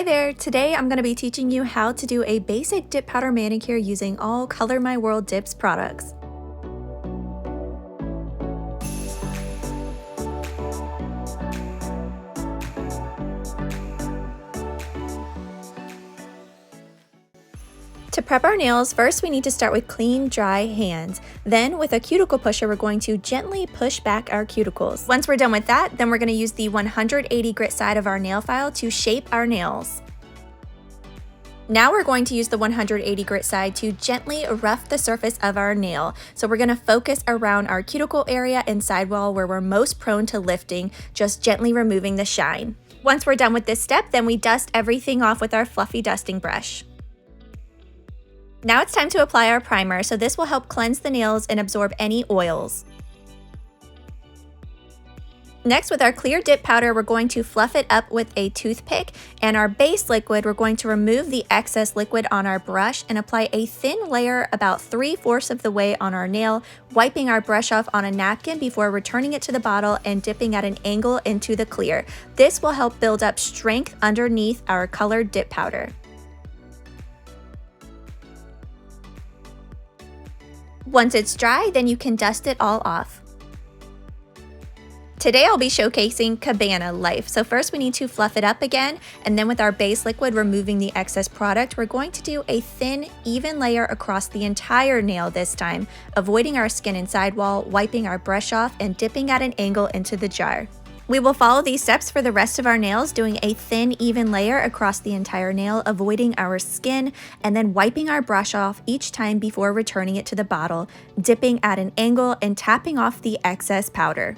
Hi there! Today I'm going to be teaching you how to do a basic dip powder manicure using all Color My World Dips products. To prep our nails, first we need to start with clean, dry hands. Then with a cuticle pusher, we're going to gently push back our cuticles. Once we're done with that, then we're going to use the 180 grit side of our nail file to shape our nails. Now we're going to use the 180 grit side to gently rough the surface of our nail. So we're going to focus around our cuticle area and sidewall where we're most prone to lifting, just gently removing the shine. Once we're done with this step, then we dust everything off with our fluffy dusting brush. Now it's time to apply our primer, so this will help cleanse the nails and absorb any oils. Next, with our clear dip powder, we're going to fluff it up with a toothpick, and our base liquid, we're going to remove the excess liquid on our brush and apply a thin layer about 3/4 of the way on our nail, wiping our brush off on a napkin before returning it to the bottle and dipping at an angle into the clear. This will help build up strength underneath our colored dip powder. Once it's dry, then you can dust it all off. Today I'll be showcasing Cabana Life. So first we need to fluff it up again, and then with our base liquid removing the excess product, we're going to do a thin, even layer across the entire nail this time, avoiding our skin and sidewall, wiping our brush off, and dipping at an angle into the jar. We will follow these steps for the rest of our nails, doing a thin, even layer across the entire nail, avoiding our skin, and then wiping our brush off each time before returning it to the bottle, dipping at an angle and tapping off the excess powder.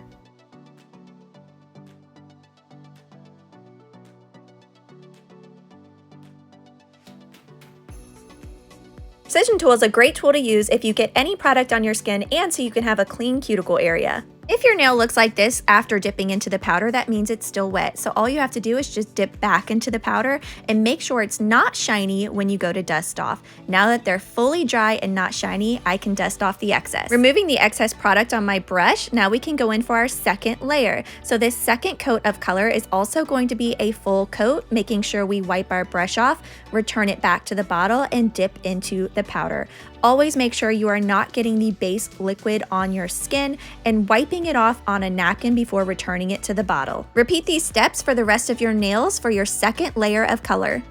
Precision Tool is a great tool to use if you get any product on your skin and so you can have a clean cuticle area. If your nail looks like this after dipping into the powder, that means it's still wet. So all you have to do is just dip back into the powder and make sure it's not shiny when you go to dust off. Now that they're fully dry and not shiny, I can dust off the excess. Removing the excess product on my brush, now we can go in for our second layer. So this second coat of color is also going to be a full coat, making sure we wipe our brush off, return it back to the bottle, and dip into the powder. Always make sure you are not getting the base liquid on your skin and wiping it off on a napkin before returning it to the bottle. Repeat these steps for the rest of your nails for your second layer of color.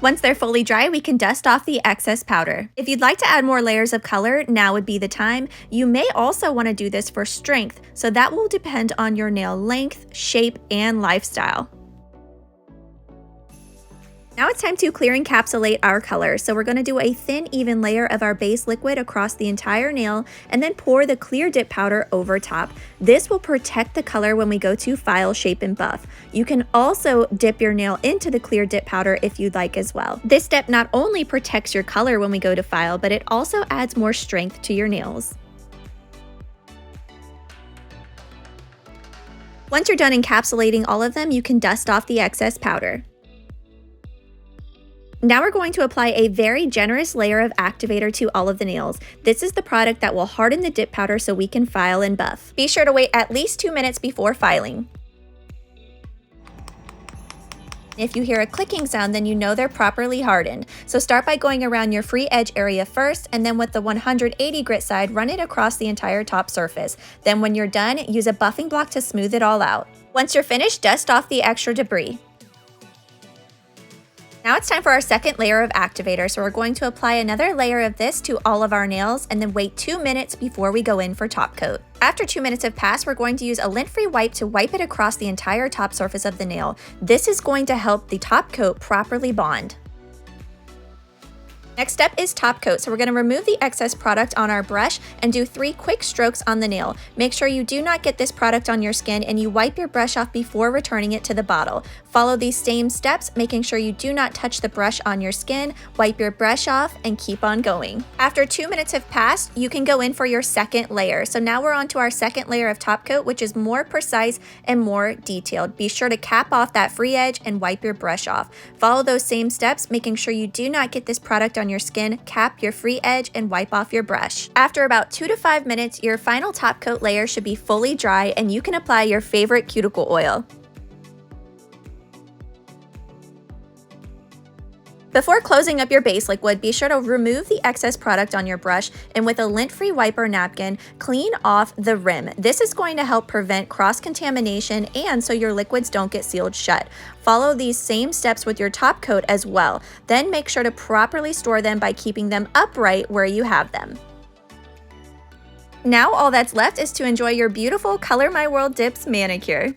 Once they're fully dry, we can dust off the excess powder. If you'd like to add more layers of color, now would be the time. You may also want to do this for strength, so that will depend on your nail length, shape, and lifestyle. Now it's time to clear encapsulate our color. So we're going to do a thin, even layer of our base liquid across the entire nail and then pour the clear dip powder over top. This will protect the color when we go to file, shape, and buff. You can also dip your nail into the clear dip powder if you'd like as well. This step not only protects your color when we go to file, but it also adds more strength to your nails. Once you're done encapsulating all of them, you can dust off the excess powder. Now we're going to apply a very generous layer of activator to all of the nails. This is the product that will harden the dip powder so we can file and buff. Be sure to wait at least 2 minutes before filing. If you hear a clicking sound, then you know they're properly hardened. So start by going around your free edge area first, and then with the 180 grit side, run it across the entire top surface. Then when you're done, use a buffing block to smooth it all out. Once you're finished, dust off the extra debris. Now it's time for our second layer of activator, so we're going to apply another layer of this to all of our nails and then wait 2 minutes before we go in for top coat. After 2 minutes have passed, we're going to use a lint-free wipe to wipe it across the entire top surface of the nail. This is going to help the top coat properly bond. Next step is top coat, so we're going to remove the excess product on our brush and do 3 quick strokes on the nail. Make sure you do not get this product on your skin and you wipe your brush off before returning it to the bottle. Follow these same steps, making sure you do not touch the brush on your skin, wipe your brush off, and keep on going. After 2 minutes have passed, you can go in for your second layer. So now we're on to our second layer of top coat, which is more precise and more detailed. Be sure to cap off that free edge and wipe your brush off. Follow those same steps, making sure you do not get this product on on your skin, cap your free edge, and wipe off your brush. After about 2 to 5 minutes, your final top coat layer should be fully dry and you can apply your favorite cuticle oil. Before closing up your base liquid, be sure to remove the excess product on your brush and with a lint-free wiper napkin, clean off the rim. This is going to help prevent cross-contamination and so your liquids don't get sealed shut. Follow these same steps with your top coat as well. Then make sure to properly store them by keeping them upright where you have them. Now all that's left is to enjoy your beautiful Color My World Dips manicure.